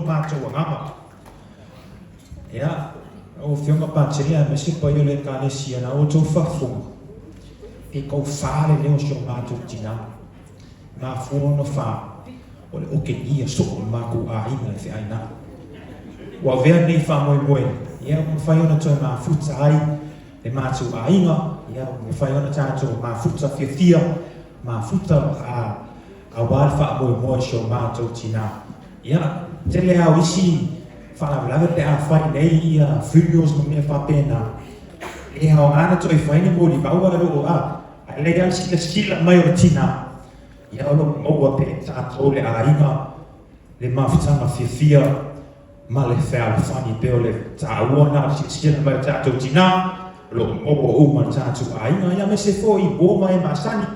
mātou angama. Ia, o whionga pāteria me sipa i o le kānesi ana o tō whafunga. E kou whāle leo si o mātou tina. Ngā whono whā, o le oke nia so o māku a inga e whiaina. Wa vea nei wha moe moe, ia o mwhai ona toi mā futa ai, le mātou a inga, ia o mwhai ona tātou mā futa whiawhia, mā futa a wāle wha moe moe si o mātou tina. Ia, te lea o isi, whanawalawe te a whai nei ia whirios mo mea whapena. E hao ngana toi whaine mo li maua o a lea sila mai o tina. Ia o lo maua pe tātou le a inga, le mawhitanga whiawhia, ma le whea le whani peo le tāua nā sila mai o tātou tina, lo maua uma tātou a inga. Ia me se fo i bōma e masani,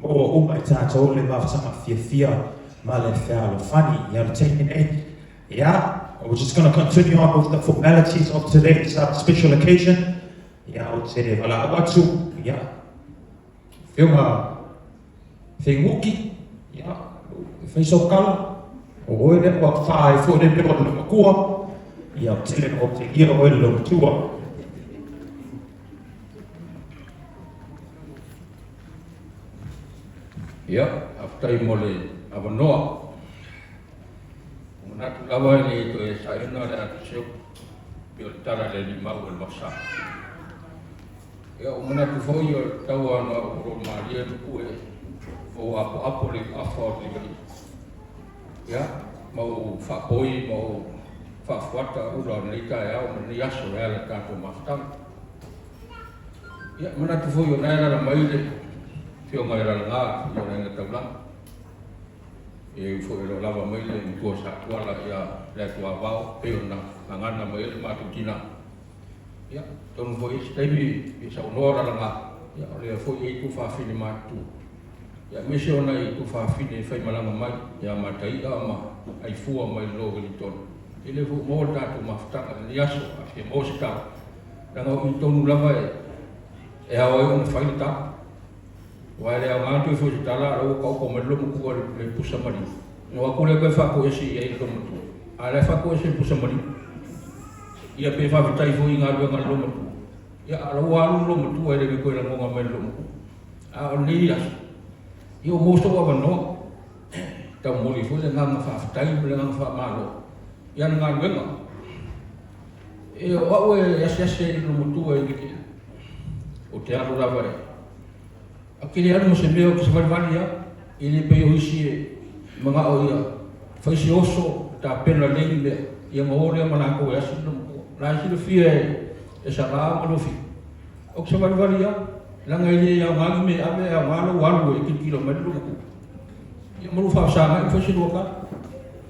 maua uma i tātou le mawhitanga whiawhia, ma le whea le whani. Ia le teine nei. Ia, we're just going to continue on with the formalities of today's special occasion. Ia o te wala watu, ia. Whiunga whenguki, ia. Whaisokala, o oere wa whae fo re pero le makua. Ia o tele o te ia oere le matua. Ia, aftai mo le awanoa. Natu lawa ni to e saina le atu seo pio tara le lima o le masa. Ia o manatu foi o taua na o maria tuku e o apo le afa o le gai. Ia, mau whapoi, mau whawhata ura nei kai au ma ni aso ea le tātou mafutanga. Ia, manatu foi o naera la maile fio mai ra ngā i o renga taulanga. E fo e lo lava mai le tua sa tuala ia le tua vao pe ona ngana mai le matu tina. Ia, tonu fo is temi i sa onora la nga. Ia, le fo e tu fa fini matu. Ia, me se ona i tu fa fini fai malanga mai, ia matai ma ai fua mai lo li tonu. I le fo mo tatu mafutaka ni aso a fe mo sta. Langa i tonu lava e a oi ona fai ta. Wai le ngā tui fwisi tala rau kau ko mai lomu kua le pusa mari. No aku le koe whako esi e lomu tu. A le whako esi pusa mari. Ia pe whawhitai fwoi ngā rua ngā lomu tu. Ia a rau alu lomu tu e le koe la ngonga mai lomu tu. A o ni as. Ia o mosto wa wanoa. Tau mori fwoi le ngā whawhitai le ngā whamalo. Ia ngā ruenga. Ia o au e asiase e lomu tu e niki. O te alu rawa e. Akele anu mo se meo ki se waliwali ia, i le peo isi e mga o ia, whaisi oso ta pena lengi mea, ia maore a manako e asi nomu. La isi le fia e sa raa malofi. O ki se waliwali ia, langa ile ia ngangi me ame a ngalo walu e ki kilo mai luku. Ia maru whaasanga i whaisi luaka.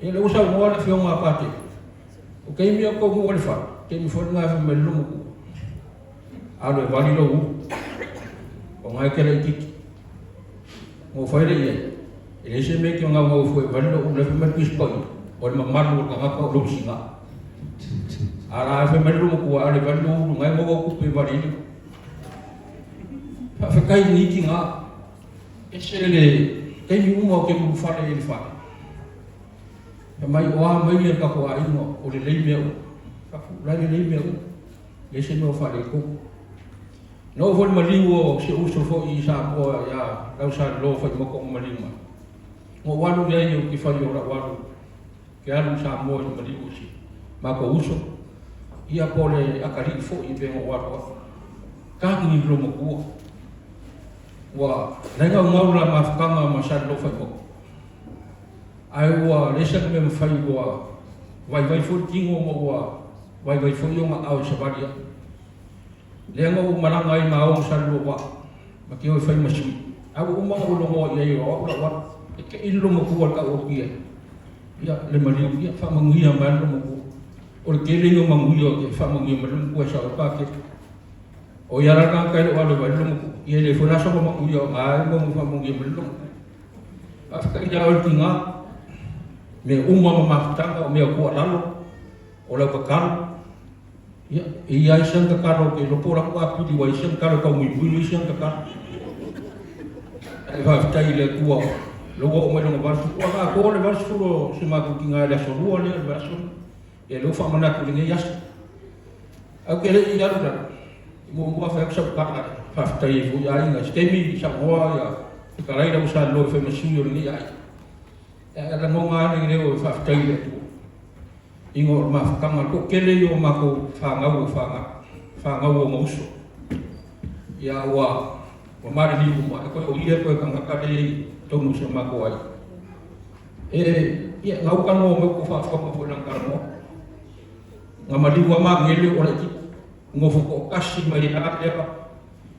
Ia le usa ngoa na fio ngā pate. O kei mea kou ngua le wha, kei mi whanu ngā mai luku. Alo e wali lau. O ngai kere i kiki. Ngō whaere ia. E le se meki o ngā ngau fwe wano o le whemari kispoi. O le mamaru o ka ngaka o losi ngā. A la e whemari rungo kua a le wano o ngai mogo kupe wari ili. Whawhekai ni ki ngā. E se le teimi uma o ke muru whare e le whare. E mai o a mai e kako a ingo o le leimea o. Kaku, lai le leimea o. Le se mea o whare e koku. No fo maliu o se uso fo I sa po ya lau sa lo fo mo ko maliu ma. Mo walu le yo ki fa yo ra walu. Ke alu sa mo I maliu si. Ma ko uso. Ia po le akari fo I be mo walu. Ka ni lo mo ko. Wa lenga ngau la ma fkanga ma sa lo fo ko. Ai wa le sa me mo fa wa. Vai fo tingo mo wa. Vai fo yo ma au sa baria. Le ngau maranga I ma o sa lo wa. Ma ki o fai masui. Au uma o lo mo ia o wa. E ke ilo mo ku ka o kia. Ia le mali ia fa mangia ma lo mo ku. O ke le no mangia ke fa mangia ma lo ku sa pa ke. O ia ra ka le wa lo mo ku. Ia le fo la so mo ku ia ma mo fa mangia ma lo. Afta ia o tinga. Me uma ma tanga o me ku lalo. O la ka ia ia isang kakaro ke lo pora ko api di wa isang karo ka mui bulu isang kakaro e va tai le tua Logo o mai longa vasu. Ua ka kore vasu furo se maku ki ngā rea sorua lea vasu. E leo whamanatu ringa yasa. Au ke rei i aru rara. Mo mua whaksau kaka whaftai e fui ai ngā stemi sa ngoa ia. E ka reira usa loi whamasui o ringa ai. E ara ngonga ane reo e whaftai le tu. Ingo o mawhakanga ko kele i o mako whangau o mauso. Ia ua mare li uma. E koe o ia koe ka ngakare tonu sa mako ai. Ia ngau kano o meu ko whawhaka po lang karamo. Ngā maliwa maa ngele o reiki. Ngofo ko kasi mai na ea.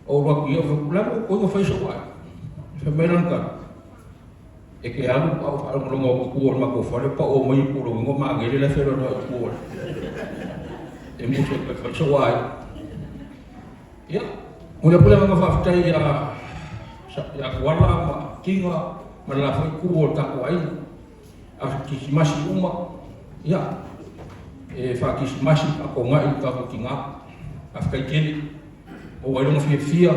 O raki o whakulamo ko ingo whaiso wai. Whameran ka. E ke alu au wharongo o kuor mako whare pa o mai puro. Ngo maa ngele le whero no i kuor. E muso ko whaiso wai. Ia. Mula pula mga whaftai ya kuala ma kinga ma la whai kuor tako ai. A kisimasi uma. Ia. E whakisimasi ako ngai kako ki ngā. Afkai kene. O wairunga fia.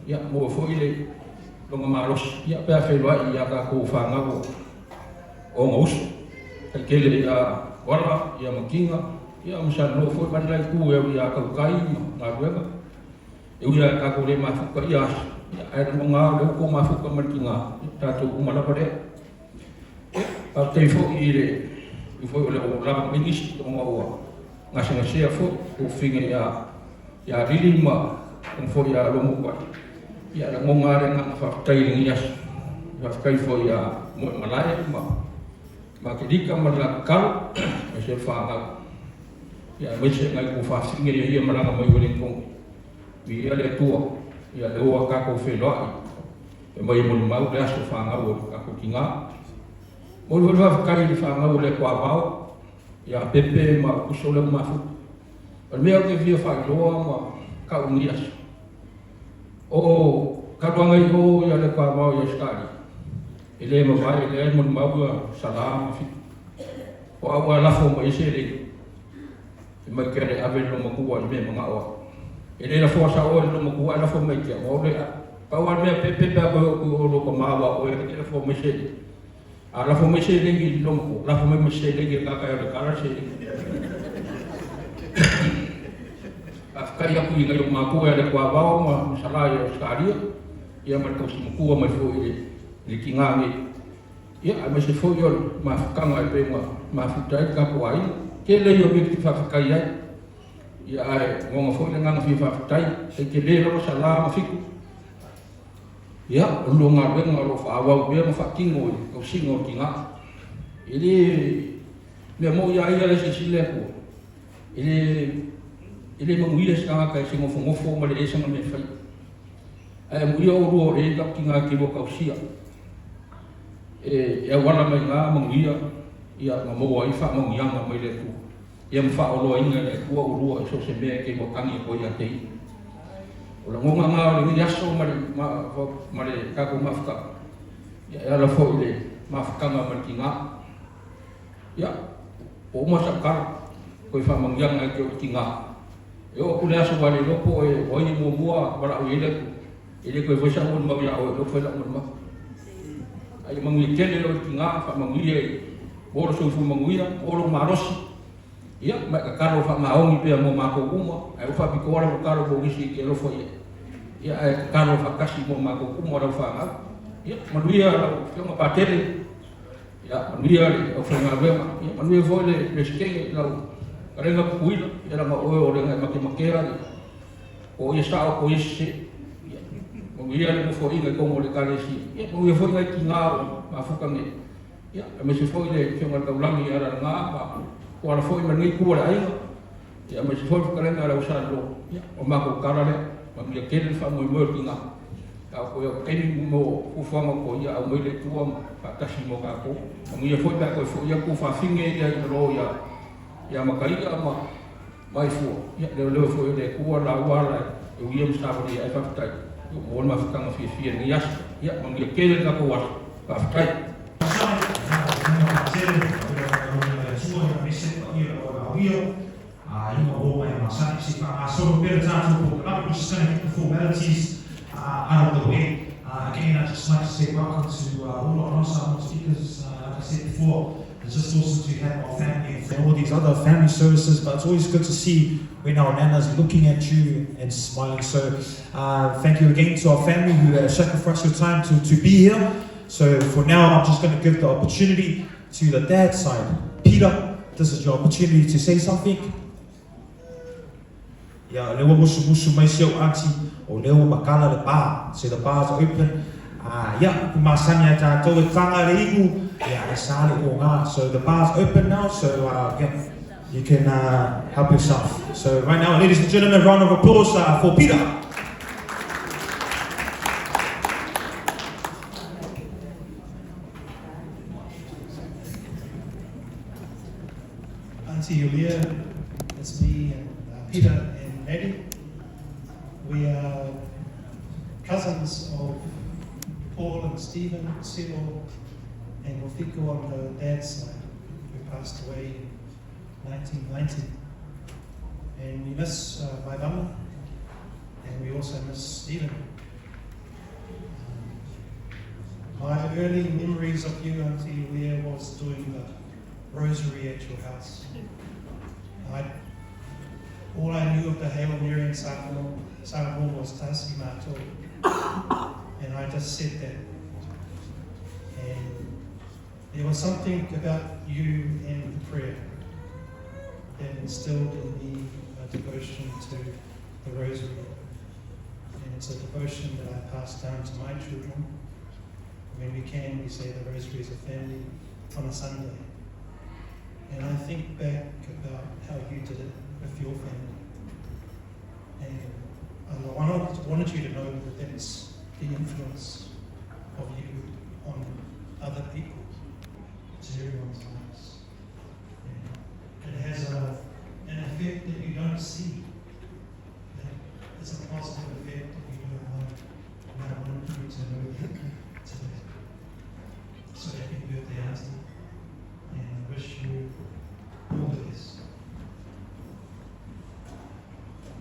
Ia, mo foile. Longa maros. Ia, pea whelua i a kako whangako. O ngauso. Kai kele ia wala, ia makinga. Ia, misa no foi manilai ku e ia kaukai ngā ruenga. E uia kako le mafuka ia. Ia, aere mga leo ko mafuka mariki ngā. Tātou umalapa rea. Au te fo i le. I foi ole o lava minisi o ngā ngasa sea fo o whinga ia riri ma o fo ia lomu kwa. Ia la ngonga re ngā whaktai ringi as. Whaktai fo ia moe malaya ma ke rika ma la kau e se whāngau. Ia mese ngai ko whawhinga ia maranga mai wale kong. Vi ia le tua, ia le oa kako wheloi. E mai monu mau le aso whāngau o kako ki ngā. Molu wale whakari li whangau le kua wau, ia pepe ma kusole mafu. Al mea ke via whailoa ma kaungias. O karuanga i ho ia le kua wau ia skari. I le mawai, le mon mau ia salama fi. O awa lafo ma ise le. I mai kere ave lo makua i me mga oa. I le lafo sa oa lo makua lafo mai kia. O le kaua mea pepe pea koe o lo ka mawa o e le lafo mai se le. A la fo me se lengi lomko, la fo me se lengi kaka ya kara se. Afkari aku i ngai maku ya le kwa bao ma sala ya skaria. Ia ma ko simu ma fo i ki ngangi. Ia ma se fo yo ma kanga i pe ma futai ka ko ai. Ke le yo mi fa kai ai. Ia ai ngonga fo le ngang fi fa futai, se ke le ro sala ma fiku. Ia, ulu ngā renga ro whaawau bea ma whakingo i, kau singo ki ngā. Ili, mea mo ia ia le sisile ko. Ili manguia si ngā kai singo whangofo ma le esanga me whai. Ai muia o rua e kau ki ngā kiwa kau sia. E wala mai ngā manguia, ia ngā moa i wha mangianga mai le tu. Ia mwha o loa inga le kua o rua e so se mea ke mo kangi ko ia tei. O la ngonga ngā le ngini aso ma le kako mawhaka. Ia ala fo i le mawhakanga ma ki ngā. Ia, o umasa kara, koe whamangianga ki o ki ngā. E o kule aso wale lopo e oi mua mua wala o ile ku. Ile koe voisa un mau ia o e lopo e la un mau. Ai mangi kele o ki ngā, whamangia e oro soifu manguia, oro marosi. Ia, mai ka karo wha maongi pia mo mako uma, ai uwha piko ora mo karo po gisi ki elofo ia. Ia, ai karo wha kasi mo mako uma ora wha ngau. Ia, manuia lau whionga patere. Ia, manuia le au whainga wema. Ia, manuia voi le skenge lau karenga kukuila. Ia, rama oe o renga make makera le. O ia sao ko isi. Ia, manuia le mufo inga i kongo le kare si. Ia, manuia voi ngai ki ngāo ma fukange. Ia, a mesi voi le whionga taulangi ara ngā ma. O ala foi manui kua le ainga. Ia mai se foi whakarenga ala usara lo. Ia, o mako kara le. Mamia kere wha moi moe ki ngā. Ka o koe o keni mo uwhanga ko ia au meile tua whakasi mo kako. Mamia foi pia koe fo ia ku whawhinge ia i ro ia. Ia makaika mai fua. Ia leo foi le kua la uala e uia msawari ai whaftai. Ia mo ma whakanga fia ni yas. Ia mamia kere nga ko wasa. Whaftai. So we're going to talk about the formalities out of the way. Again, I'd just like to say welcome to all our speakers. Like I said before, it's just awesome to have our family and all these other family services, but it's always good to see when our Nana's looking at you and smiling. So thank you again to our family who sacrificed your time to be here. So for now, I'm just going to give the opportunity to the dad side. Peter, this is your opportunity to say something. Yeah, lewa musu mai siau auntie, o lewa makala le bar. So the bar's open. Yeah, kumasanya tātou e tanga le ingu. Yeah, e sāle o ngā. So the bar's open now, so yeah, you can help yourself. So right now, ladies and gentlemen, round of applause for Peter. Auntie Julia, it's me and Peter and Maddie. We are cousins of Paul and Stephen, Cyril and Rafiko on the dad's side, who passed away in 1990. And we miss my mama, and we also miss Stephen. My early memories of you, Auntie Julia, was doing the rosary at your house. All I knew of the Hail Mary and Samoa was Tasi Mātou. And I just said that. And there was something about you and the prayer that instilled in me a devotion to the rosary. And it's a devotion that I pass down to my children. When we can, we say the rosary as a family on a Sunday. And I think back about how you did it with your family. And I wanted you to know that that's the influence of you on other people, to everyone's lives. And it has an effect that you don't see. It's a positive effect that you don't know. And I wanted you to know that today. So happy birthday, Auntie. And I wish you all the best.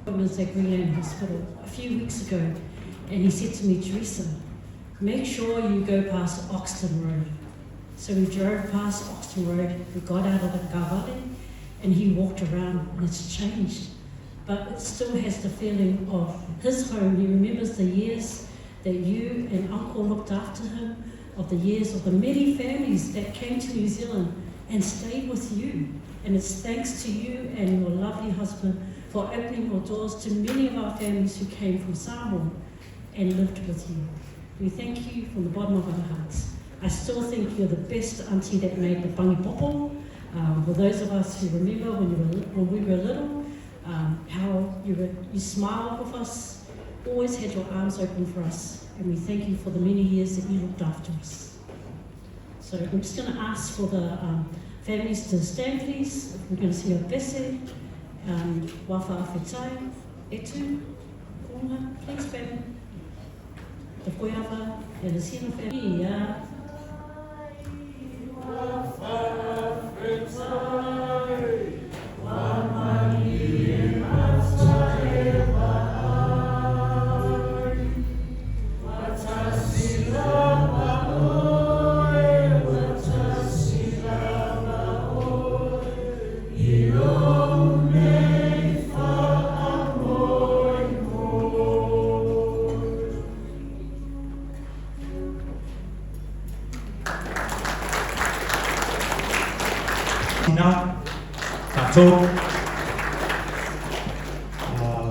I was at Greenland Hospital a few weeks ago, and he said to me, Teresa, make sure you go past Auckland Road. So we drove past Auckland Road, we got out of the kawale, and he walked around, and it's changed. But it still has the feeling of his home. He remembers the years that you and Uncle looked after him, of the years of the many families that came to New Zealand and stayed with you. And it's thanks to you and your lovely husband for opening your doors to many of our families who came from Samoa and lived with you. We thank you from the bottom of our hearts. I still think you're the best auntie that made the pangi popo. For those of us who remember when we were little, how you smiled with us, always had your arms open for us, and we thank you for the many years that you looked after us. So I'm just going to ask for the families to stand, please. We're going to see our bese, wafa awhetai, etu, konga, please, baby. The koiawa, and the sino family, yeah.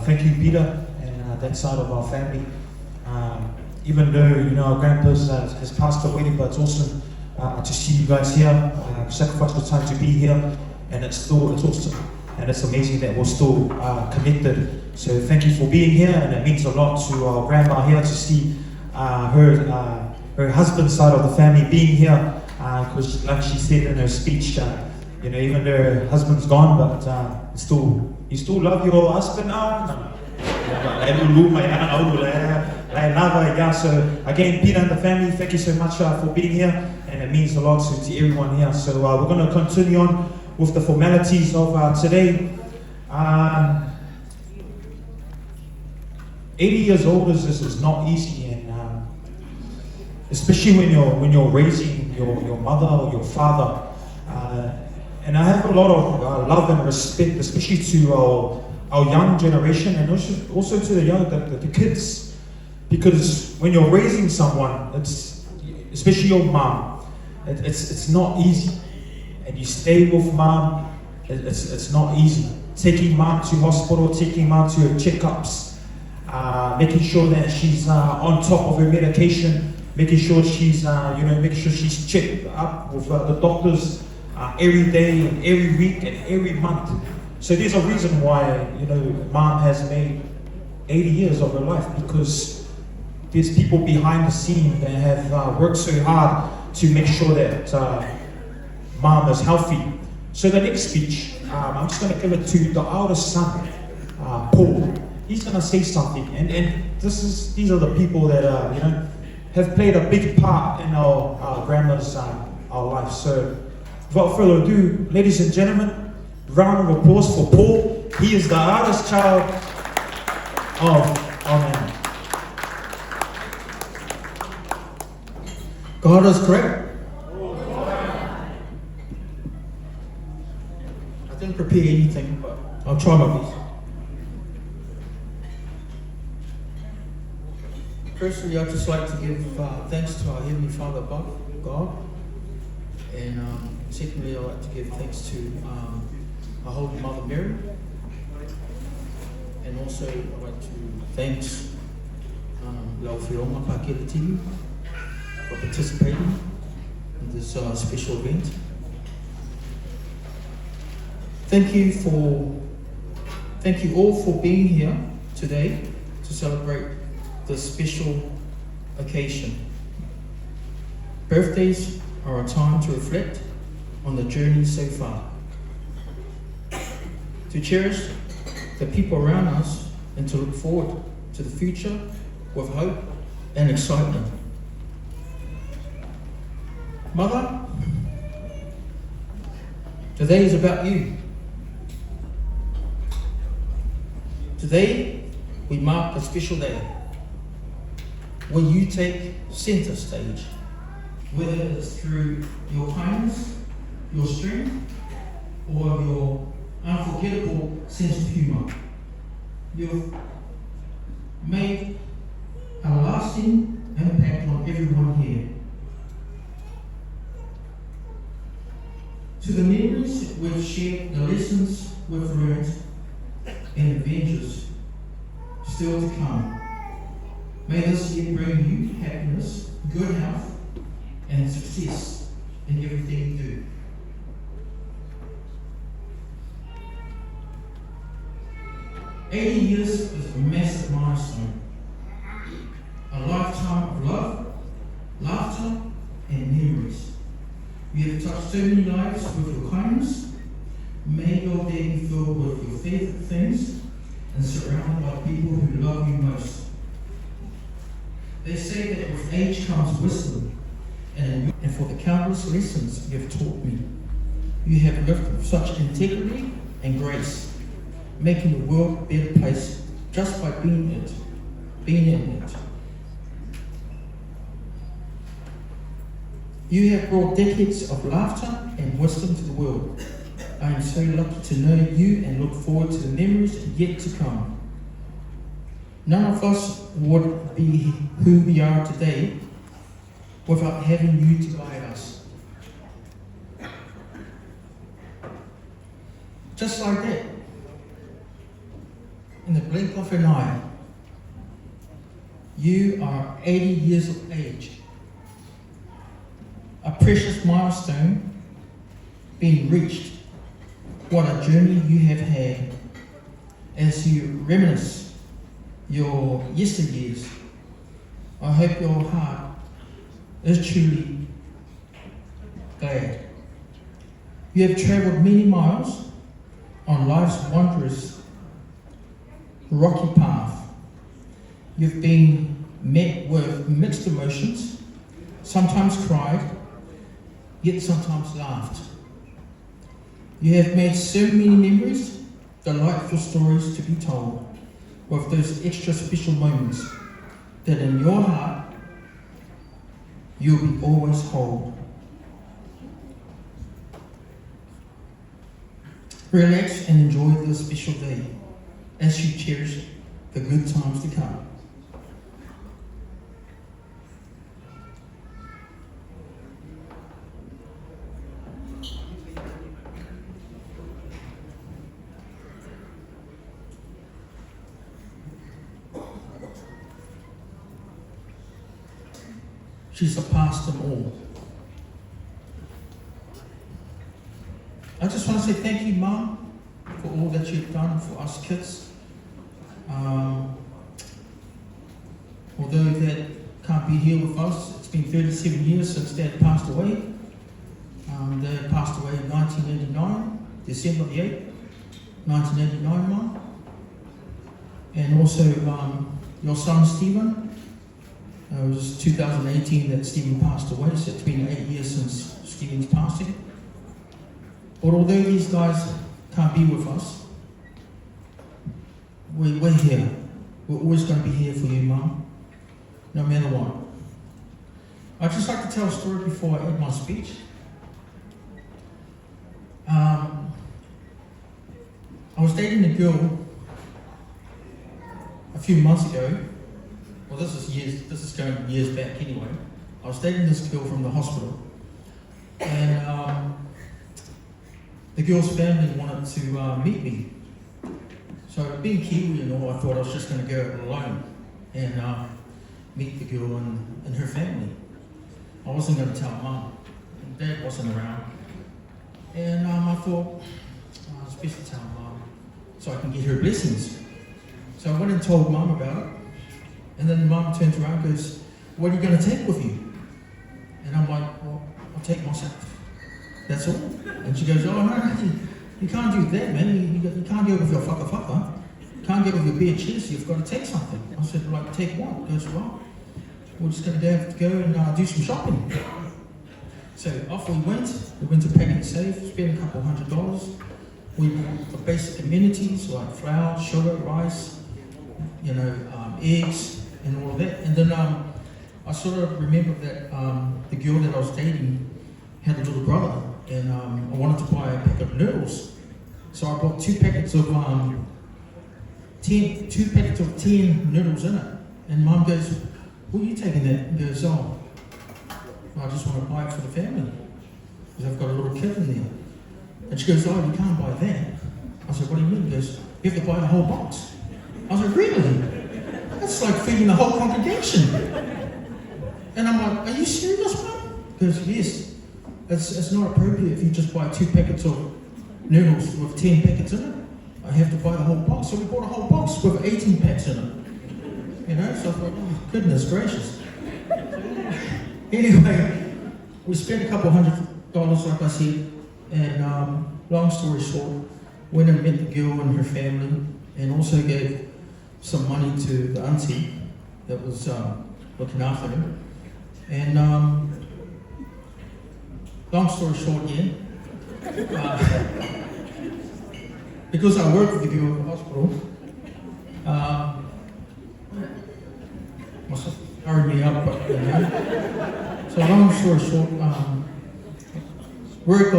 Thank you, Peter, and that side of our family. Even though our grandpa has passed away, but it's awesome to see you guys here. Sacrificed the time to be here, and it's awesome, and it's amazing that we're still connected. So thank you for being here, and it means a lot to our grandma here to see her husband's side of the family being here, because like she said in her speech, even though her husband's gone, but you still love your husband now. So again, Peter and the family, thank you so much for being here, and it means a lot to everyone here. So we're going to continue on with the formalities of today. 80 years old is not easy, and especially when you're raising your mother or your father. And I have a lot of love and respect, especially to our young generation, and also to the kids, because when you're raising someone, especially your mom, it's not easy, and you stay with mom. It's not easy. Taking mom to hospital, taking mom to her checkups, making sure that she's on top of her medication, making sure she's checked up with the doctors every day and every week and every month. So there's a reason why mom has made 80 years of her life, because there's people behind the scene that have worked so hard to make sure that mom is healthy. So the next speech, I'm just going to give it to the eldest son, Paul. He's going to say something, and these are the people that have played a big part in our grandma's our life. So without further ado, ladies and gentlemen, round of applause for Paul. He is the eldest child of our man. God is great. I didn't prepare anything, but I'll try my best. Firstly, I'd just like to give thanks to our Heavenly Father above, God. And secondly, I'd like to give thanks to our Holy Mother Mary. And also, I'd like to thanks Lau Whironga Pākele Tiwi for participating in this special event. Thank you all for being here today to celebrate this special occasion. Birthdays are a time to reflect on the journey so far, to cherish the people around us, and to look forward to the future with hope and excitement. Mother, today is about you. Today, we mark a special day where you take center stage, whether it's through your kindness, your strength, or your unforgettable sense of humor. You've made a lasting impact on everyone here. To the memories we've shared, the lessons we've learned, and adventures still to come. May this year bring you happiness, good health, and success in everything you do. "80 years is a massive milestone, a lifetime of love, laughter, and memories. You have touched so many lives with your kindness. May your day be filled with your favorite things and surrounded by people who love you most. They say that with age comes wisdom, and for the countless lessons you have taught me. You have lived with such integrity and grace, making the world a better place just by being in it. You have brought decades of laughter and wisdom to the world. I am so lucky to know you and look forward to the memories yet to come. None of us would be who we are today without having you to guide us. Just like that, in the blink of an eye, you are 80 years of age. A precious milestone being reached. What a journey you have had. As you reminisce your yesteryears, I hope your heart is truly glad. You have travelled many miles on life's wondrous rocky path. You've been met with mixed emotions, sometimes cried, yet sometimes laughed. You have made so many memories, delightful stories to be told, with those extra special moments that in your heart you'll be always whole. Relax and enjoy this special day as you cherish the good times to come. She surpassed them all. I just want to say thank you, Mum, for all that you've done for us kids. Although Dad can't be here with us, it's been 37 years since Dad passed away. Dad passed away in 1989, December the 8th, 1989, Mum. And also your son, Stephen. It was 2018 that Stephen passed away, so it's been 8 years since Stephen's passing. But although these guys can't be with us, we're here. We're always going to be here for you, Mum, no matter what. I'd just like to tell a story before I end my speech. I was dating a girl a few months ago. Well, this is going years back anyway. I was dating this girl from the hospital, and the girl's family wanted to meet me. So being Kiwi and all, I thought I was just going to go alone and meet the girl and her family. I wasn't going to tell Mum. Dad wasn't around. And I thought, it's best to tell Mum so I can get her blessings. So I went and told Mum about it. And then Mum turns around and goes, what are you going to take with you? And I'm like, well, I'll take myself. That's all. And she goes, oh, no, you can't do that, man. You can't go with your fucker. You can't go with your bare chest. You've got to take something. I said, like, take what? She goes, well, we're just going to have to go and do some shopping. So off we went. We went to Packet Safe, spent a couple $100. We bought the basic amenities like flour, sugar, rice, eggs, and all of that. And then I sort of remember that the girl that I was dating had a little brother, and I wanted to buy a packet of noodles. So I bought two packets of 10 noodles in it. And Mum goes, what are you taking that? And goes, oh, I just want to buy it for the family, because I've got a little kid in there. And she goes, oh, you can't buy that. I said, what do you mean? She goes, you have to buy the whole box. I was like, really? That's like feeding the whole congregation. And I'm like, are you serious, Mum? She goes, yes. It's not appropriate if you just buy 2 packets of noodles with 10 packets in it. I have to buy the whole box. So we bought a whole box with 18 packs in it. So I thought, oh, goodness gracious. Anyway, we spent a couple $100, like I said, and long story short, went and met the girl and her family, and also gave some money to the auntie that was looking after them. And long story short, because I worked with the girl at the hospital, must have hurried me up, but So long story short, word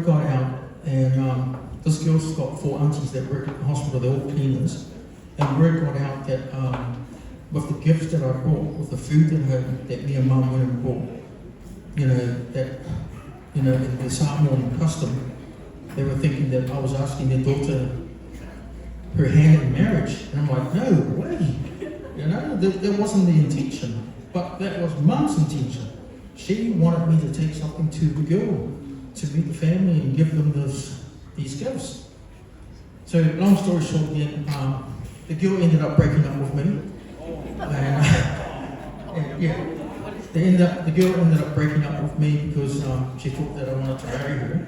got out, and this girl's got 4 aunties that work at the hospital, they're all cleaners, and word got out that with the gifts that I brought, with the food that me and Mum went and brought, in the Samoan custom, they were thinking that I was asking their daughter her hand in marriage, and I'm like, no way, that wasn't the intention, but that was Mum's intention. She wanted me to take something to the girl, to meet the family and give them these gifts. So long story short, the girl ended up breaking up with me. The girl ended up breaking up with me because she thought that I wanted to marry her.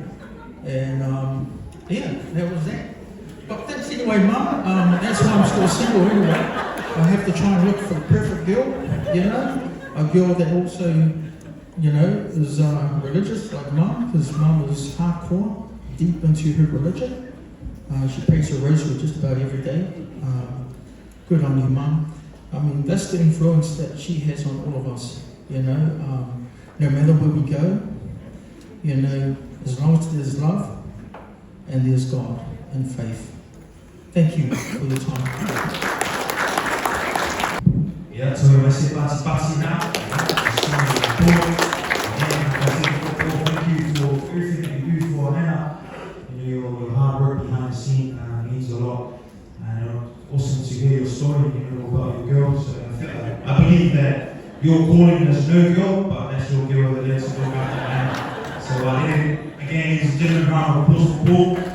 And that was that. But that's anyway, Mum. That's why I'm still single anyway. I have to try and look for the perfect girl, a girl that also, is religious like Mum, because Mum is hardcore, deep into her religion. She prays her rosary just about every day. Good on you, Mum. I mean, that's the influence that she has on all of us. You know, no matter where we go, you know, as long as there's love and there's God and faith. Thank you for your time. Yeah, so we say pasi now. Thank you for everything that you do for now. You know, your hard work behind the scene means a lot. And awesome to hear your story, you know, about your girls. I believe that your calling is no girl, but that's your girl that lets you go after that. So again, ladies and gentlemen, round of applause for Paul.